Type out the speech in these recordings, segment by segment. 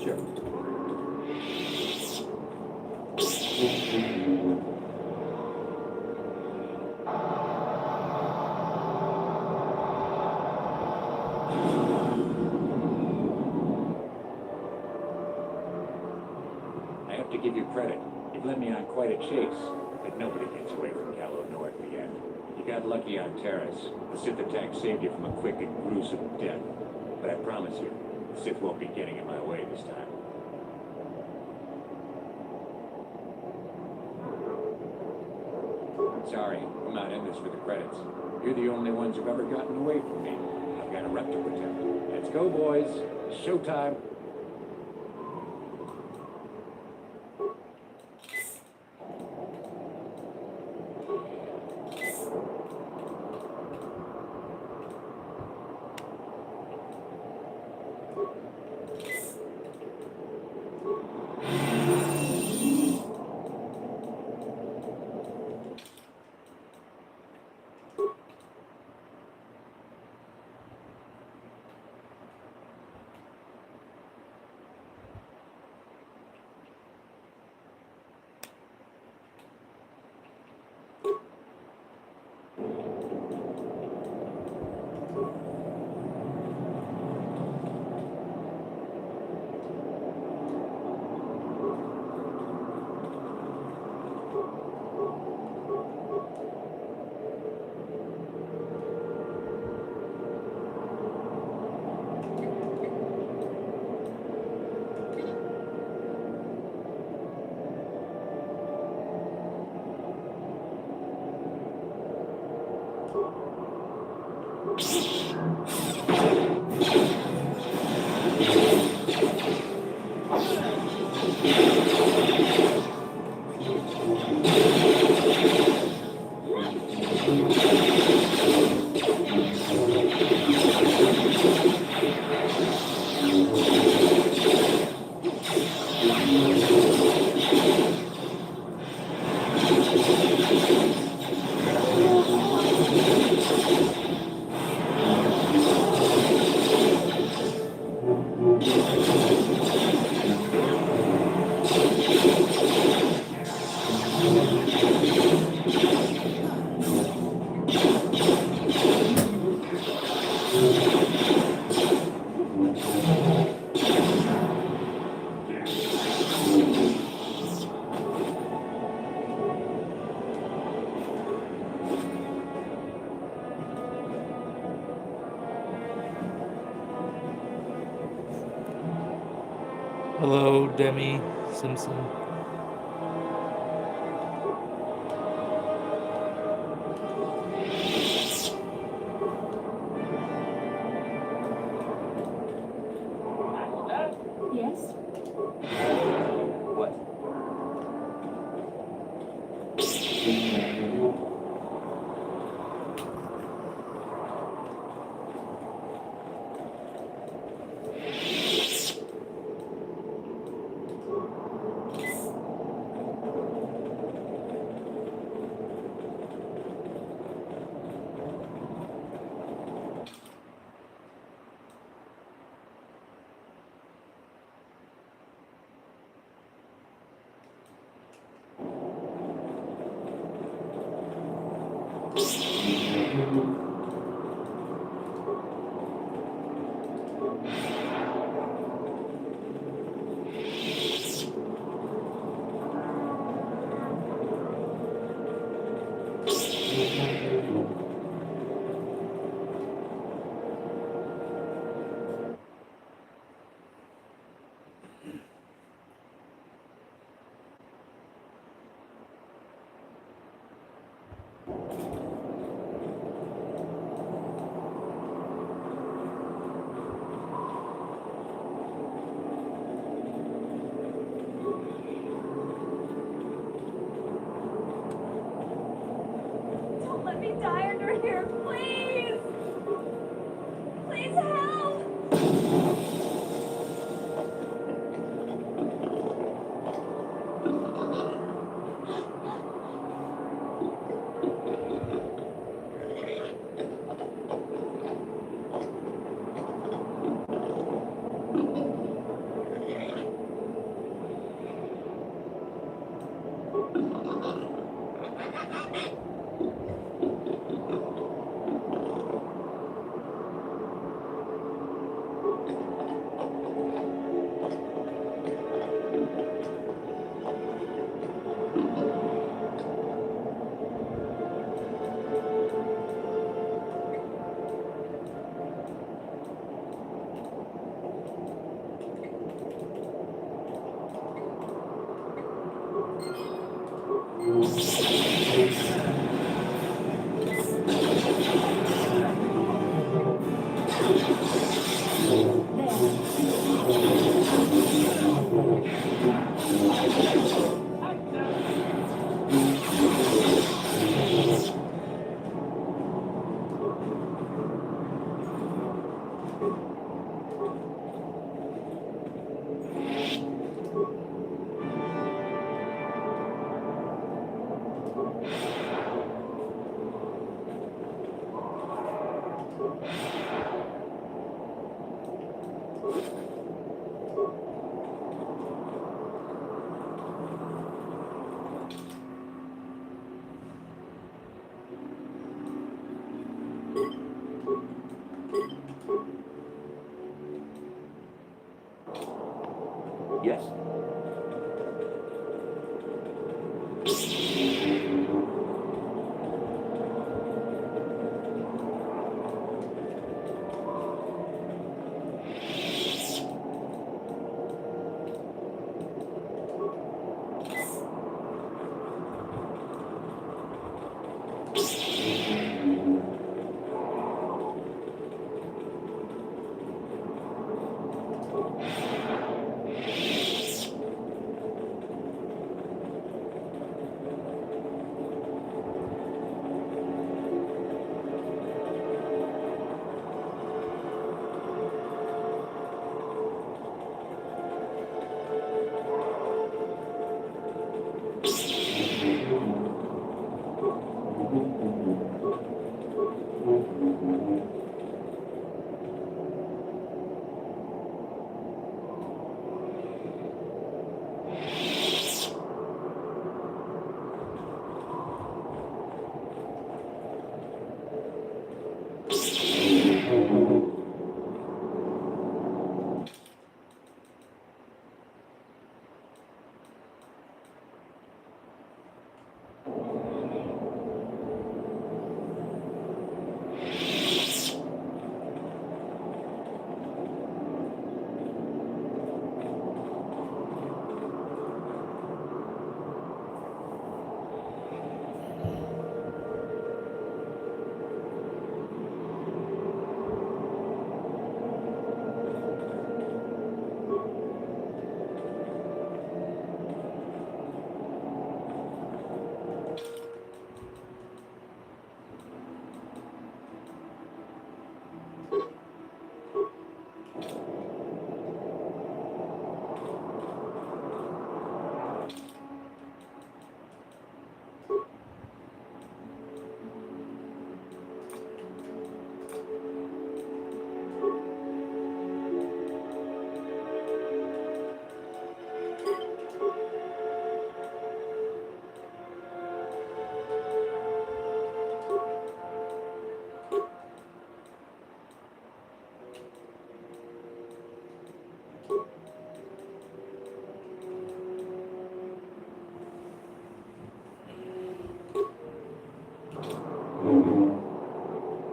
Sure. I have to give you credit. You've led me on quite a chase, but nobody gets away from Gallo North again. You got lucky on Terrace. The Sith attack saved you from a quick and gruesome death. But I promise you, the Sith won't be getting in my way this time. Sorry, I'm not in this for the credits. You're the only ones who've ever gotten away from me. I've got a rep to protect. Let's go, boys. Showtime. Hello, Demi Simpson. Yes? What? Yes.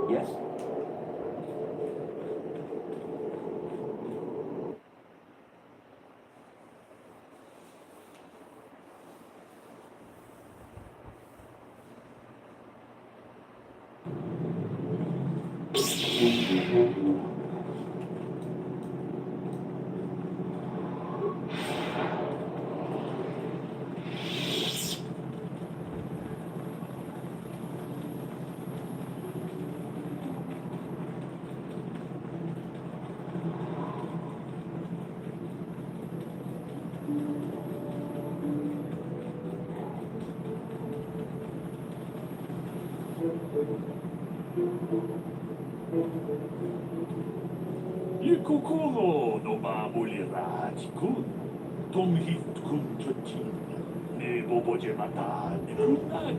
Yes. 이 코코로 노마몰리라 지군 동히군 터치 네 보보제마다 그날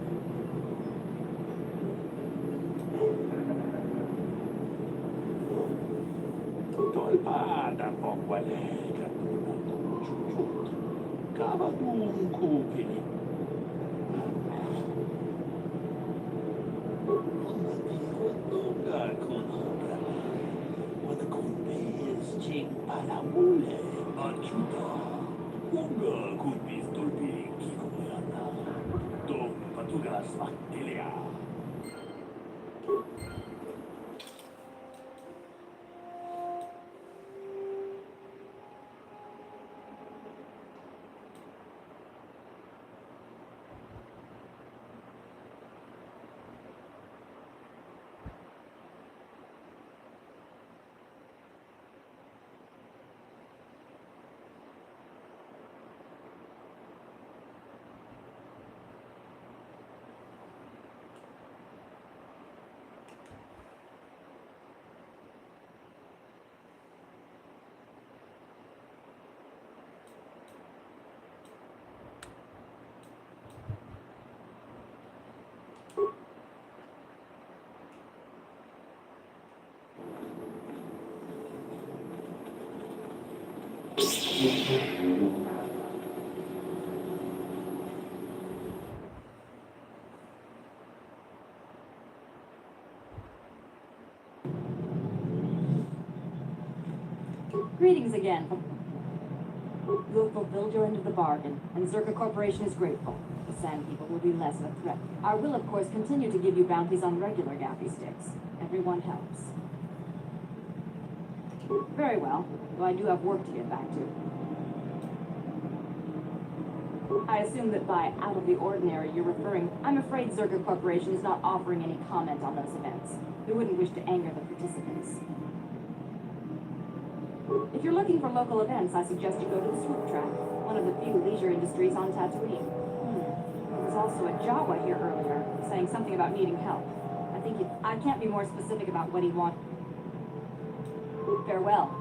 Tolpada pongwalega chuchut. Kabadum kupili. Kunga kunobra. Wada kumpes ching palamule. Anchuta. Kunga kupis tulpi kikoyana. Dom patugas maktilia. Greetings again. You have fulfilled your end of the bargain, and Zerka Corporation is grateful. The Sand People will be less of a threat. I will, of course, continue to give you bounties on regular gaffy sticks. Everyone helps. Very well, though I do have work to get back to. I assume that by out of the ordinary you're referring... I'm afraid Zerka Corporation is not offering any comment on those events. We wouldn't wish to anger the participants. If you're looking for local events, I suggest you go to the Swoop Track, one of the few leisure industries on Tatooine. There was also a Jawa here earlier, saying something about needing help. I can't be more specific about what he wants. Farewell.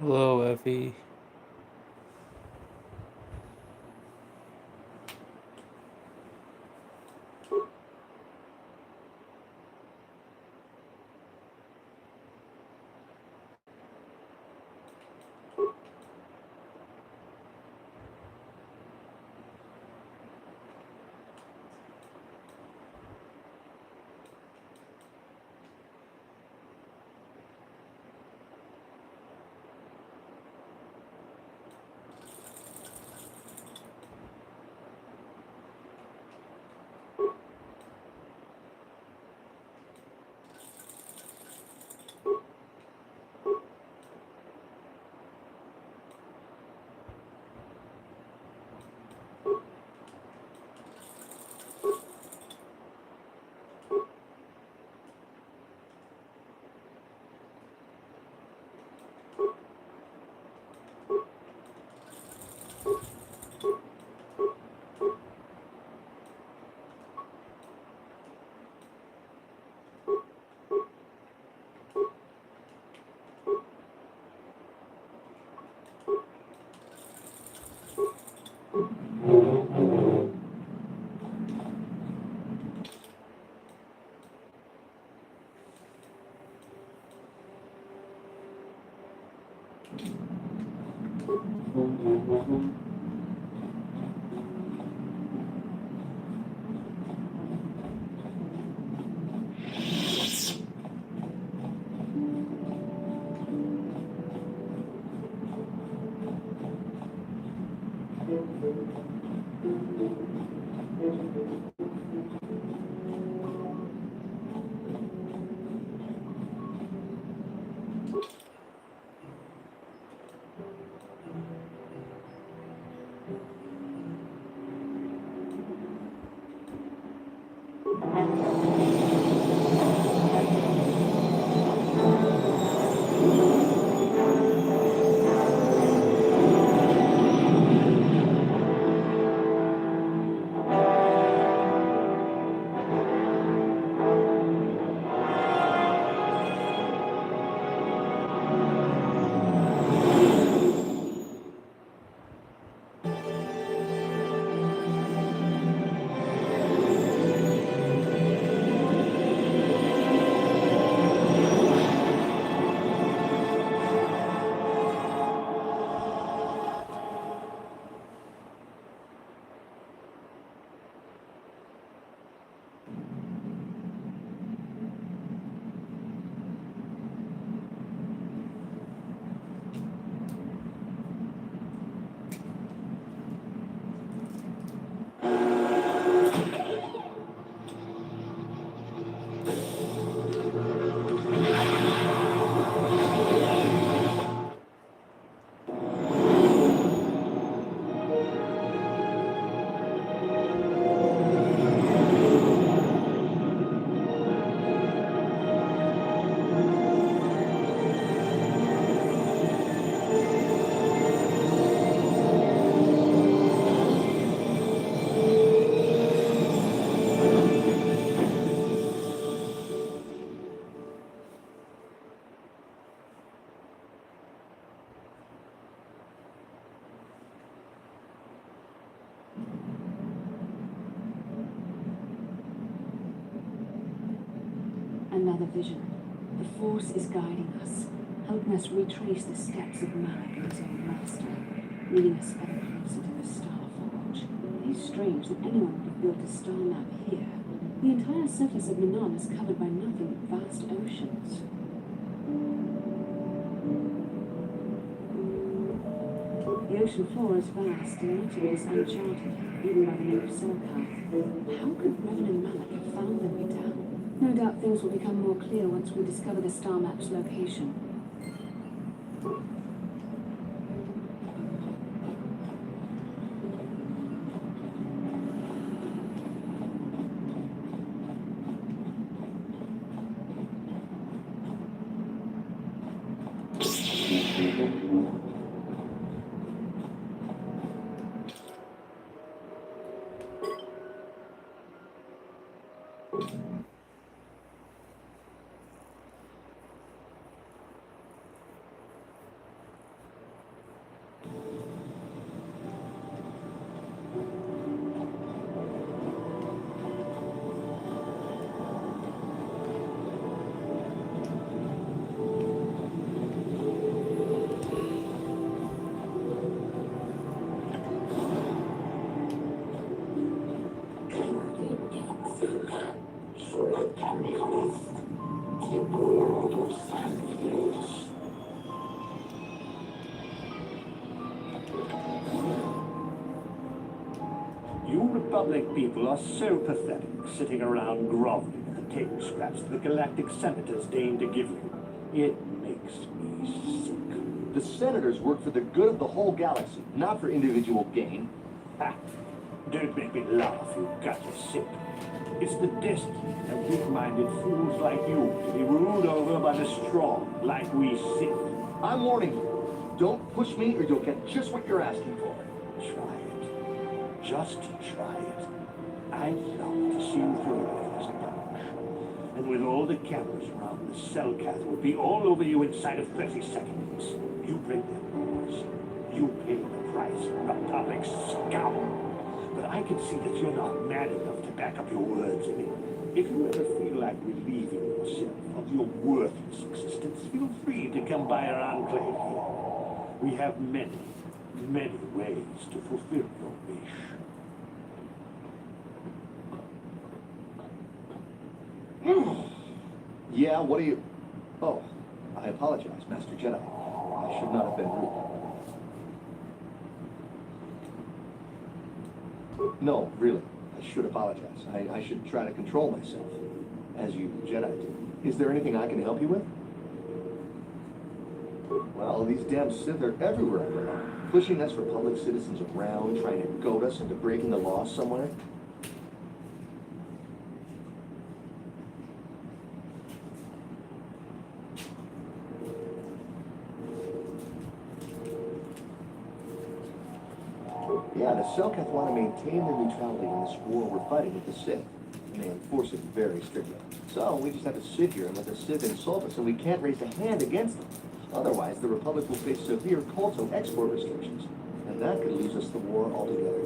Hello, Effie. another vision. The Force is guiding us, helping us retrace the steps of Malak and his own master, leading us ever closer to the Star Forge. It is strange that anyone would have built a star map here. The entire surface of Manan is covered by nothing but vast oceans. The ocean floor is vast and much of it is uncharted, even by the native Selkath. How could Revan and Malak have found their way down? No doubt things will become more clear once we discover the star map's location. You Republic people are so pathetic, sitting around groveling at the table scraps the galactic senators deign to give you. It makes me sick. The senators work for the good of the whole galaxy, not for individual gain. Ha! Don't make me laugh, you gutter sip. It's the destiny of weak-minded fools like you to be ruled over by the strong, like we Sith. I'm warning you. Don't push me or you'll get just what you're asking for. Try it. Just try it. I'd love to see you through it as a bunch. And with all the cameras around, the Selkath would be all over you inside of 30 seconds. You break their laws. You pay the price, Republic scum. But I can see that you're not mad enough to back up your words in it. If you ever feel like relieving yourself of your worthless existence, feel free to come by our enclave here. We have many, many ways to fulfill your wish. Yeah, what do you... Oh, I apologize, Master Jedi. I should not have been rude. No, really. I should apologize. I should try to control myself, as you Jedi do. Is there anything I can help you with? Well, these damn Sith are everywhere now, pushing us Republic citizens around, trying to goad us into breaking the law somewhere. Yeah, the Selkath want to maintain their neutrality in this war we're fighting with the Sith, and they enforce it very strictly. So we just have to sit here and let the Sith insult us, and we can't raise a hand against them. Otherwise, the Republic will face severe colto export restrictions, and that could lose us the war altogether.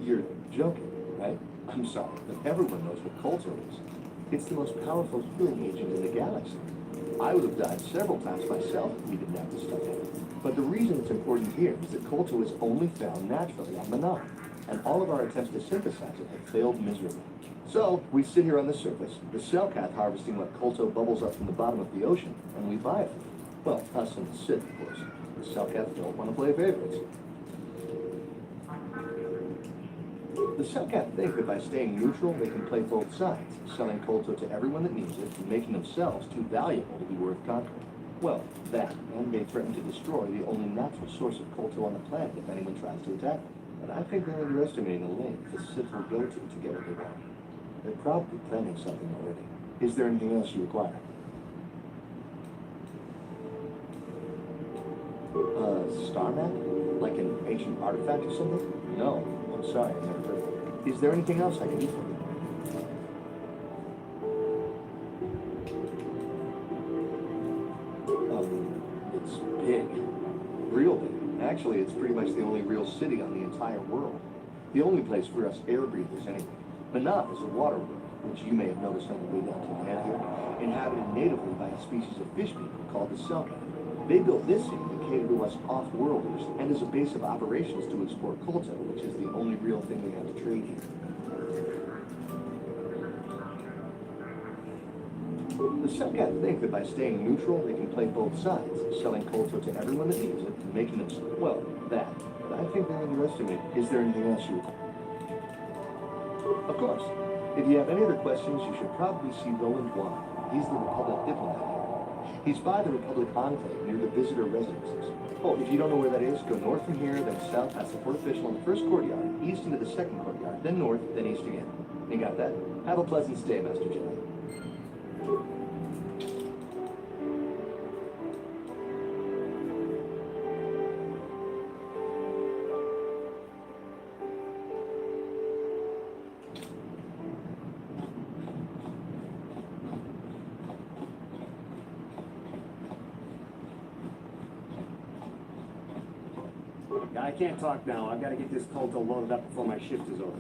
You're joking, right? I'm sorry, but everyone knows what colto is. It's the most powerful healing agent in the galaxy. I would have died several times myself if we didn't have this stuff in. But the reason it's important here is that colto is only found naturally on Manan, and all of our attempts to synthesize it have failed miserably. So, we sit here on the surface, the Selkath harvesting what colto bubbles up from the bottom of the ocean, and we buy it from them. Well, us and the Sith, of course. The Selkath don't want to play favorites. The Selkath think that by staying neutral, they can play both sides, selling colto to everyone that needs it and making themselves too valuable to be worth conquering. Well, that, and they threaten to destroy the only natural source of colto on the planet if anyone tries to attack them. And I think they're underestimating the length the Sith will go to get what they want. They're probably planning something already. Is there anything else you require? Star map? Like an ancient artifact or something? No, I'm sorry, I've never heard of it. Is there anything else I can do for you? It's big. Real big. Actually, it's pretty much the only real city on the entire world. The only place for us air breathers, anyway. Manaf is a water world, which you may have noticed on the way down to land here, inhabited natively by a species of fish people called the Selka. They built this city to cater to us off-worlders and as a base of operations to explore Kolto, which is the only real thing we have to trade here. The Selkat think that by staying neutral, they can play both sides, selling Kolto to everyone that needs it, and making it, well, that. But I think they're underestimated. Is there anything else you would... Of course. If you have any other questions, you should probably see Roland Wan. He's the Republic diplomat here. He's by the Republic Enclave near the visitor residences. Oh, if you don't know where that is, go north from here, then south past the port official in the first courtyard, east into the second courtyard, then north, then east again. You got that? Have a pleasant stay, Master Jedi. I can't talk now. I've got to get this Kolto loaded up before my shift is over.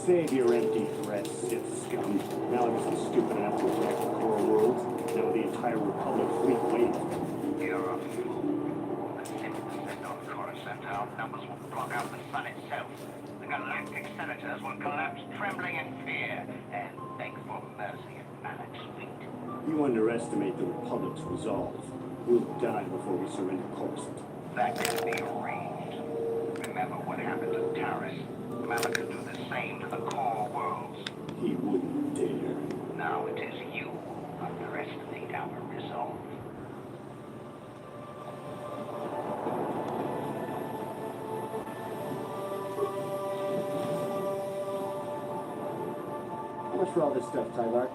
Save your empty threats, Sith scum. Now I'm just stupid enough to attack the core worlds. Now the entire Republic fleet waiting. You're a fool. With 6% on Coruscant, our numbers will block out the sun itself. The galactic senators will collapse trembling in fear and beg for mercy at Malak's feet. You underestimate the Republic's resolve. We'll die before we surrender Coruscant. That can be arranged. Remember what happened to Taris. Malak could do the same to the core worlds. He wouldn't dare. Now it is you who underestimate our resolve. How much for all this stuff, Tyvar?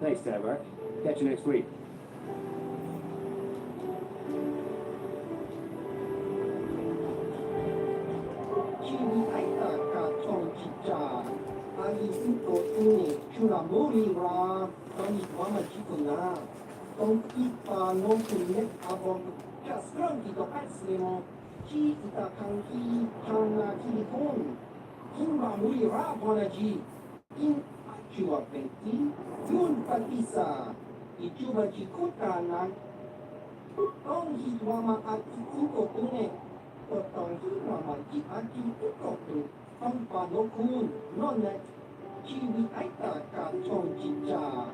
Thanks, Tyvar. Catch you next week. Chua Penti, Yun Patisa, Ichuba Chikutanan, Tong Hitwama Ati Ukotune, Tong Hitwama Ati Ukotu, Tong Padokun, Nonet, Chiwi Aita Katong Chicha,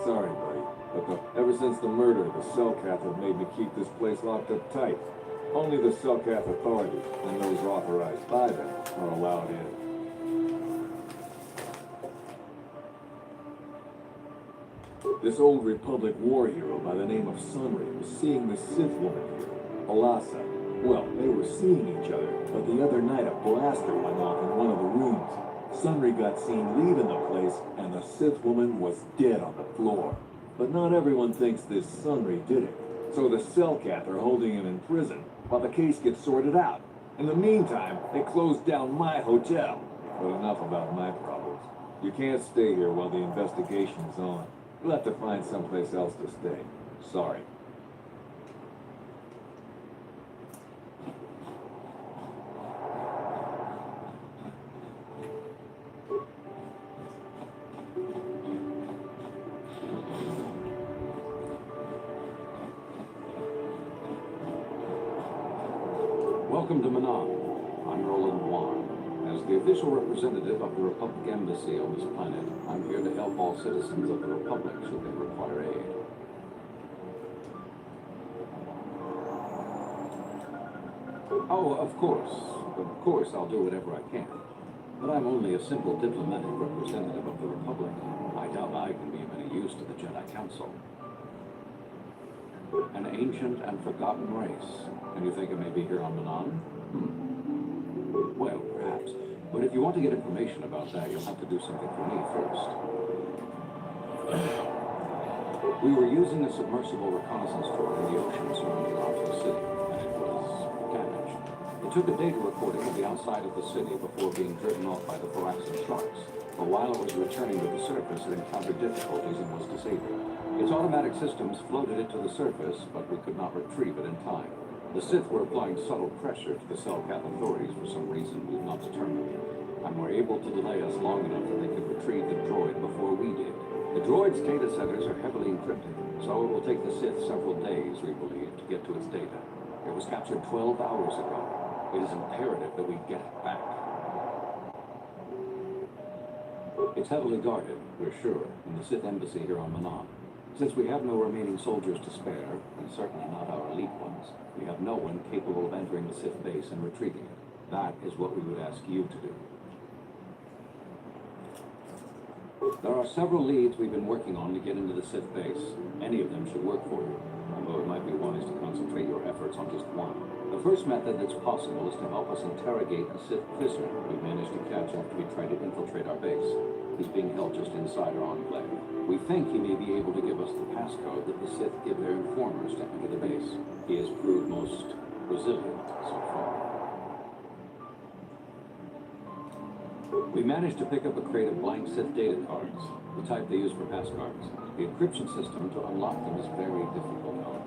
Sorry, buddy, but ever since the murder, the Cellcath have made me keep this place locked up tight. Only the Cellcath authorities, and those authorized by them, are allowed in. This old Republic war hero by the name of Sunray was seeing the Sith woman here, Alasa. Well, they were seeing each other, but the other night a blaster went off in one of the rooms. Sunray got seen leaving the place, and the Sith woman was dead on the floor. But not everyone thinks this Sunray did it. So the Cellcath are holding him in prison, while the case gets sorted out. In the meantime, they closed down my hotel. But enough about my problems. You can't stay here while the investigation's on. You'll have to find someplace else to stay. Sorry. Welcome to Manan. I'm Roland Wan. As the official representative of the Republic Embassy on this planet, I'm here to help all citizens of the Republic should they require aid. Oh, of course, I'll do whatever I can. But I'm only a simple diplomatic representative of the Republic. I doubt I can be of any use to the Jedi Council. An ancient and forgotten race. And you think it may be here on Manan? Well, perhaps. But if you want to get information about that, you'll have to do something for me first. We were using a submersible reconnaissance droid in the ocean surrounding Arthur City, and it was damaged. It took a data recording of the outside of the city before being driven off by the Thoraxan sharks. But while it was returning to the surface, it encountered difficulties and was disabled. Its automatic systems floated it to the surface, but we could not retrieve it in time. The Sith were applying subtle pressure to the Cellcath authorities for some reason we've not determined, and were able to delay us long enough that they could retrieve the droid before we did. The droid's data centers are heavily encrypted, so it will take the Sith several days, we believe, to get to its data. It was captured 12 hours ago. It is imperative that we get it back. It's heavily guarded, we're sure, in the Sith embassy here on Manan. Since we have no remaining soldiers to spare, and certainly not our elite ones, we have no one capable of entering the Sith base and retrieving it. That is what we would ask you to do. There are several leads we've been working on to get into the Sith base. Any of them should work for you, although it might be wise to concentrate your efforts on just one. The first method that's possible is to help us interrogate a Sith prisoner we managed to catch after we tried to infiltrate our base. He's being held just inside our enclave. We think he may be able to give us the passcode that the Sith give their informers to enter the base. He has proved most resilient so far. We managed to pick up a crate of blank Sith data cards, the type they use for passcards. The encryption system to unlock them is very difficult, however.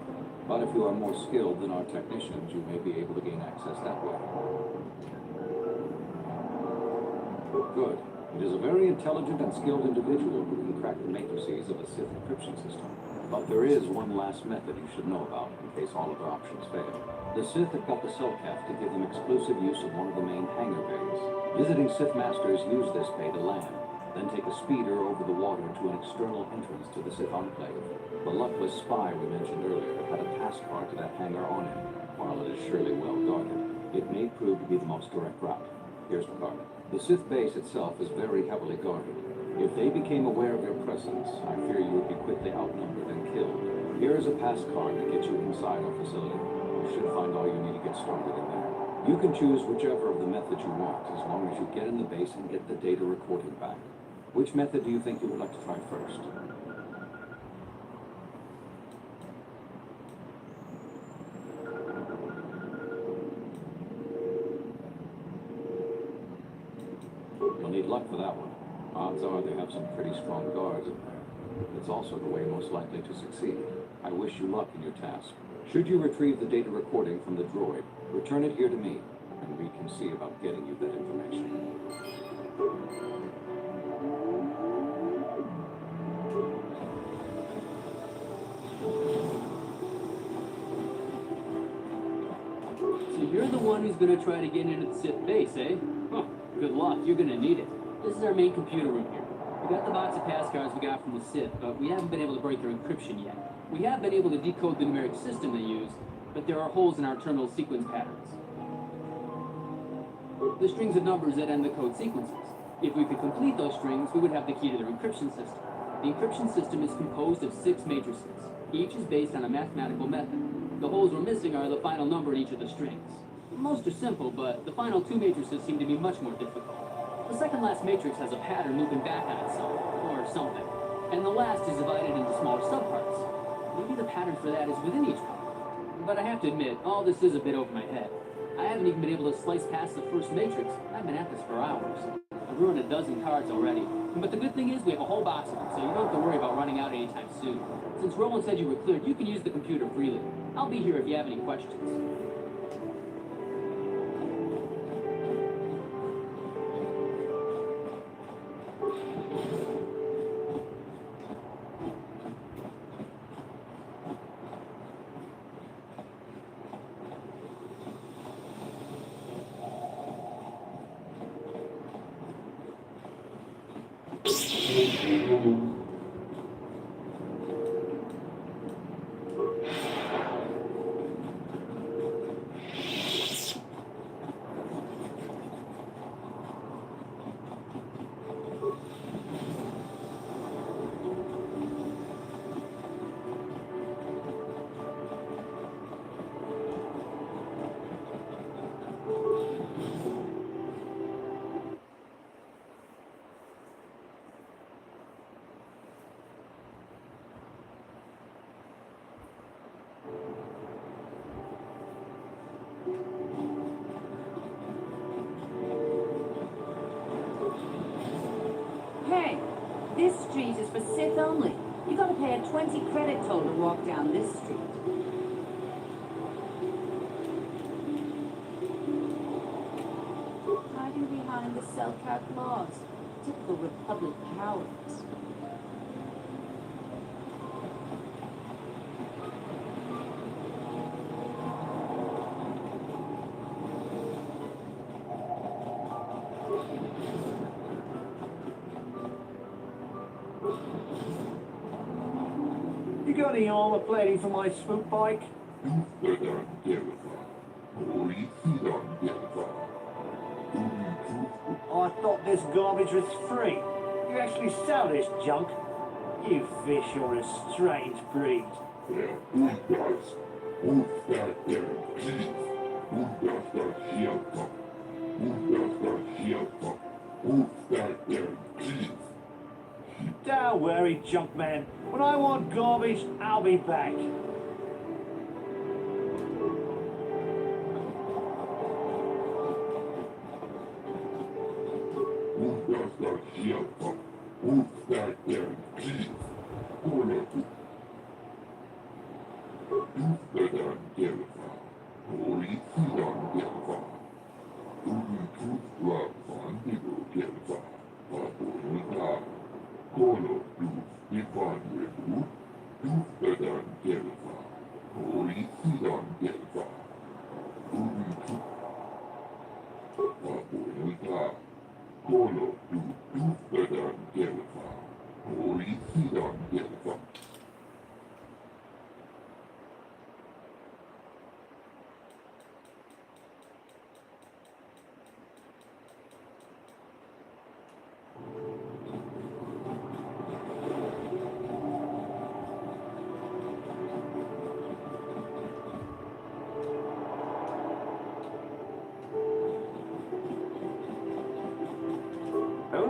But if you are more skilled than our technicians, you may be able to gain access that way. Good. It is a very intelligent and skilled individual who can crack the matrices of a Sith encryption system. But there is one last method you should know about in case all other options fail. The Sith have got the Cellcath to give them exclusive use of one of the main hangar bays. Visiting Sith masters use this bay to land, then take a speeder over the water to an external entrance to the Sith enclave. The luckless spy we mentioned earlier had a pass card to that hangar on him, while it is surely well guarded. It may prove to be the most direct route. Here's the card. The Sith base itself is very heavily guarded. If they became aware of your presence, I fear you would be quickly outnumbered and killed. Here is a pass card that gets you inside our facility. You should find all you need to get started in there. You can choose whichever of the methods you want, as long as you get in the base and get the data recording back. Which method do you think you would like to try first? You'll need luck for that one. Odds are they have some pretty strong guards in there. It's also the way most likely to succeed. I wish you luck in your task. Should you retrieve the data recording from the droid, return it here to me, and we can see about getting you that information. So you're the one who's gonna try to get into the Sith base, eh? Huh, good luck, you're gonna need it. This is our main computer room here. We got the box of pass cards we got from the Sith, but we haven't been able to break their encryption yet. We have been able to decode the numeric system they use, but there are holes in our terminal sequence patterns. The strings of numbers that end the code sequences. If we could complete those strings, we would have the key to their encryption system. The encryption system is composed of 6 matrices. Each is based on a mathematical method. The holes we're missing are the final number in each of the strings. Most are simple, but the final 2 matrices seem to be much more difficult. The second last matrix has a pattern looping back on itself, or something. And the last is divided into smaller subparts. Maybe the pattern for that is within each part. But I have to admit, all this is a bit over my head. I haven't even been able to slice past the first matrix. I've been at this for hours. I've ruined a dozen cards already. But the good thing is we have a whole box of them, so you don't have to worry about running out anytime soon. Since Roland said you were cleared, you can use the computer freely. I'll be here if you have any questions. Hey, this street is for Sith only. You gotta pay a 20 credit toll to walk down this street. Hiding behind the Selkat laws. Typical Republic cowards. You got any armor plating for my swoop bike? I thought this garbage was free. You actually sell this junk? You fish, you're a strange breed. Don't worry, junk man. When I want garbage, I'll be back.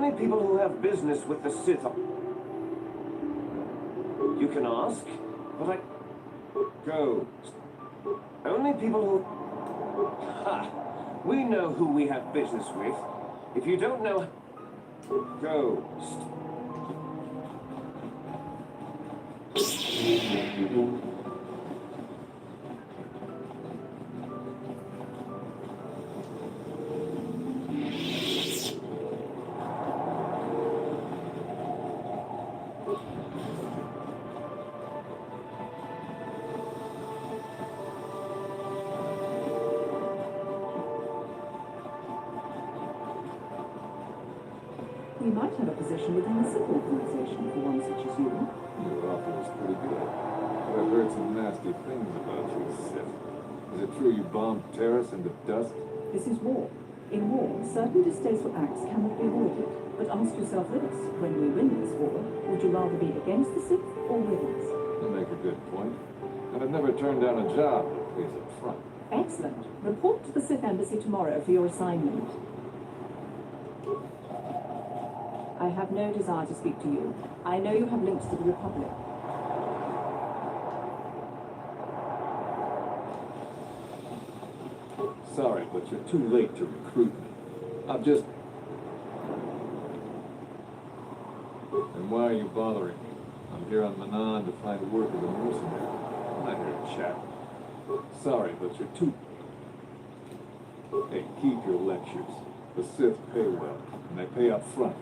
Only people who have business with the Sith are... You can ask, but I... Go. Only people who... Ha! We know who we have business with. If you don't know... Go. We might have a position within the Sith organization for one such as you. Your offer was pretty good. But I've heard some nasty things about you, Sith. Is it true you bombed Terrace into dust? This is war. In war, certain distasteful acts cannot be avoided. But ask yourself this, when we win this war, would you rather be against the Sith or with us? You make a good point. And I've never turned down a job that pays up front. Excellent. Report to the Sith Embassy tomorrow for your assignment. I have no desire to speak to you. I know you have links to the Republic. Sorry, but you're too late to recruit me. I'm just... And why are you bothering me? I'm here on Manan to find work as a mercenary. I'm not here to chat. Sorry, but you're too... Hey, keep your lectures. The Sith pay well, and they pay up front.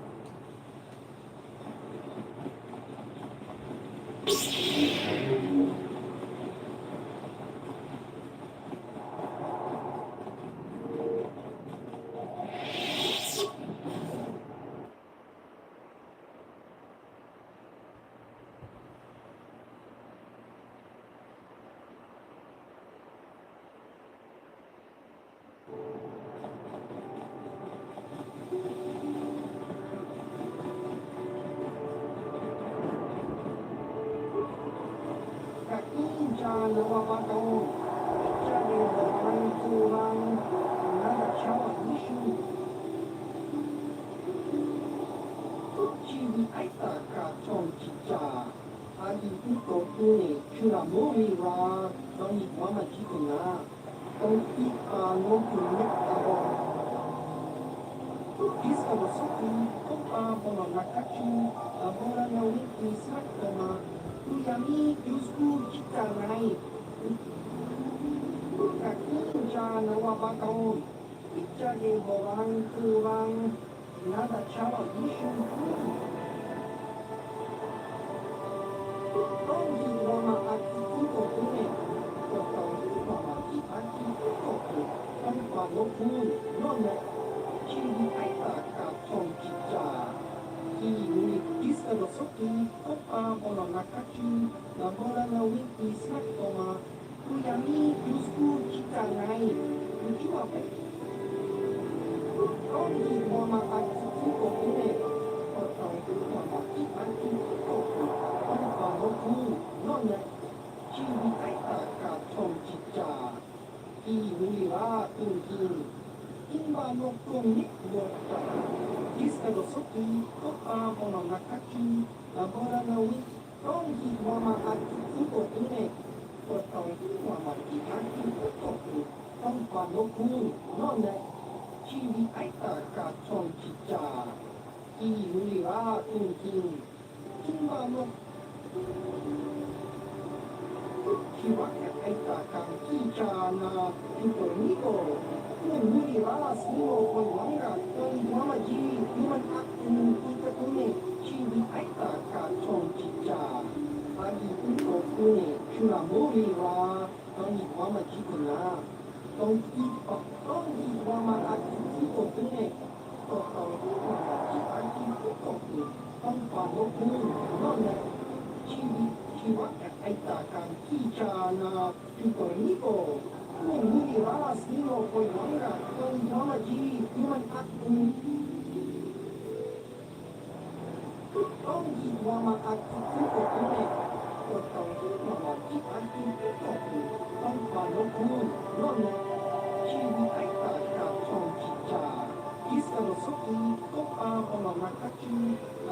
soki kopa ona nakatu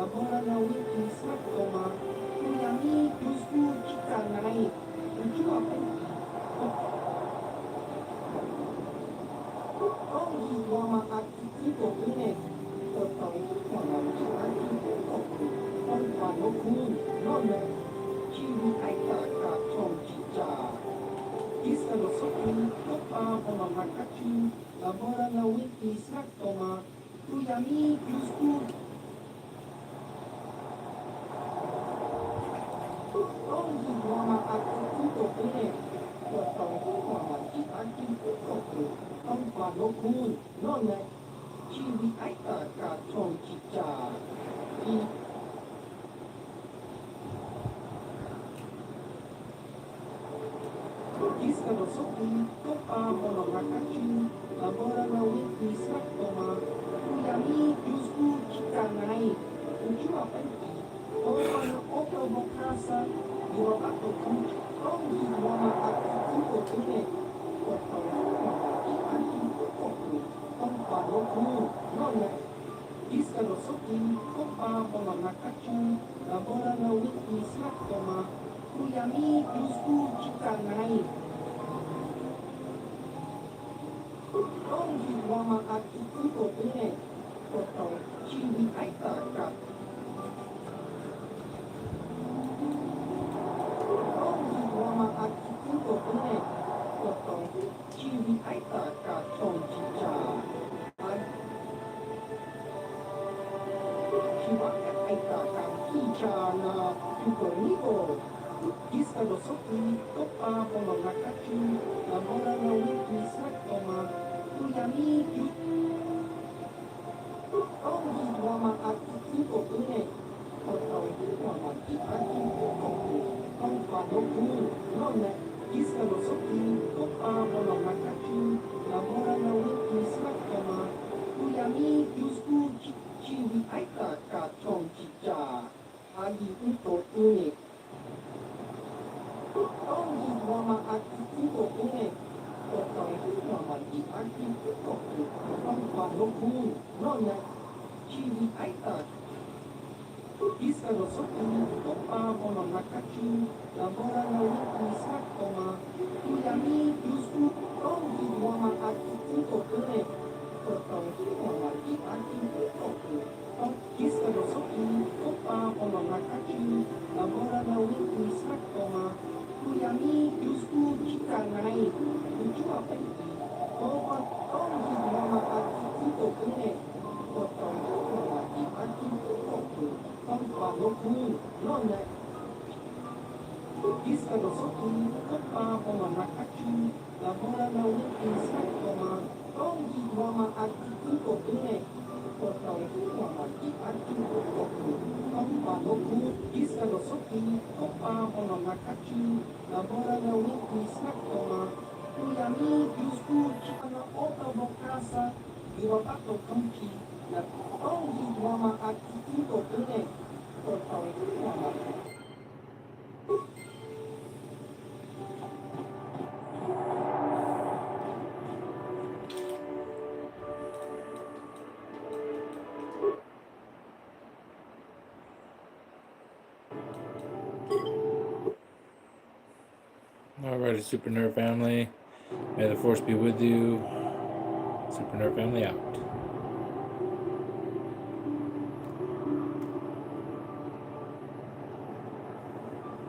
abora na wiki sakoma kuyami yusku chikanai ujua penki ongi wama aki iko une totong wana mchaki koku onwa no kun nome chiwi aita ka tong chicha Iska no soki kopa ona nakatu abora na wiki sakoma kuyami yusku ongi wama aki iko une totong wana mchaki koku onwa no kun nome chiwi aita ka tong chicha Iska no soki kopa ona nakatu abora na wiki sakoma kuyami yusku chikanai ujua penki opa no oto bokasa iwabato kunchi ongi wama aki iko une kotong wama aki koku onpa no kun none Iska no soki kopa ona nakatu abora na wiki sakoma kuyami yusku chikanai ongi wama aki iko une kotong chiwi aita ka ongi wama aki iko une kotong chiwi aita ka tong chicha chiwa aita ka chicha na tukoriko Iska no soki kopa ona nakatu abora na wiki sakoma kuyami ongi wama aki iko une kotong wama aki koku onpa no kun none Iska no soki kopa ona nakatu abora na wiki sakoma kuyami yusku chiwi aita ka tong chicha agi ito une ongi wama aki iko une kotong wama aki koku onpa no kun none chiwi aita Iska no soki kopa ona nakatu abora na wiki sakoma kuyami yusku ongi wama aki iko une kotong wama aki koku Iska no soki kopa ona nakatu abora na wiki sakoma kuyami yusku chikanai ujua penki opa ongi wama aki iko une kotong wama aki koku onpa no kun none Iska no soki kopa ona nakatu abora na wiki sakoma ongi wama aki iko une kotong wama aki koku onpa no kun Iska no soki kopa ona nakatu abora na wiki sakoma kuyami yusku chikana oto bokasa iwabato kunchi na ongi wama aki iko une kotong wama Alrighty, Super Nerd family. May the force be with you. Super Nerd family out.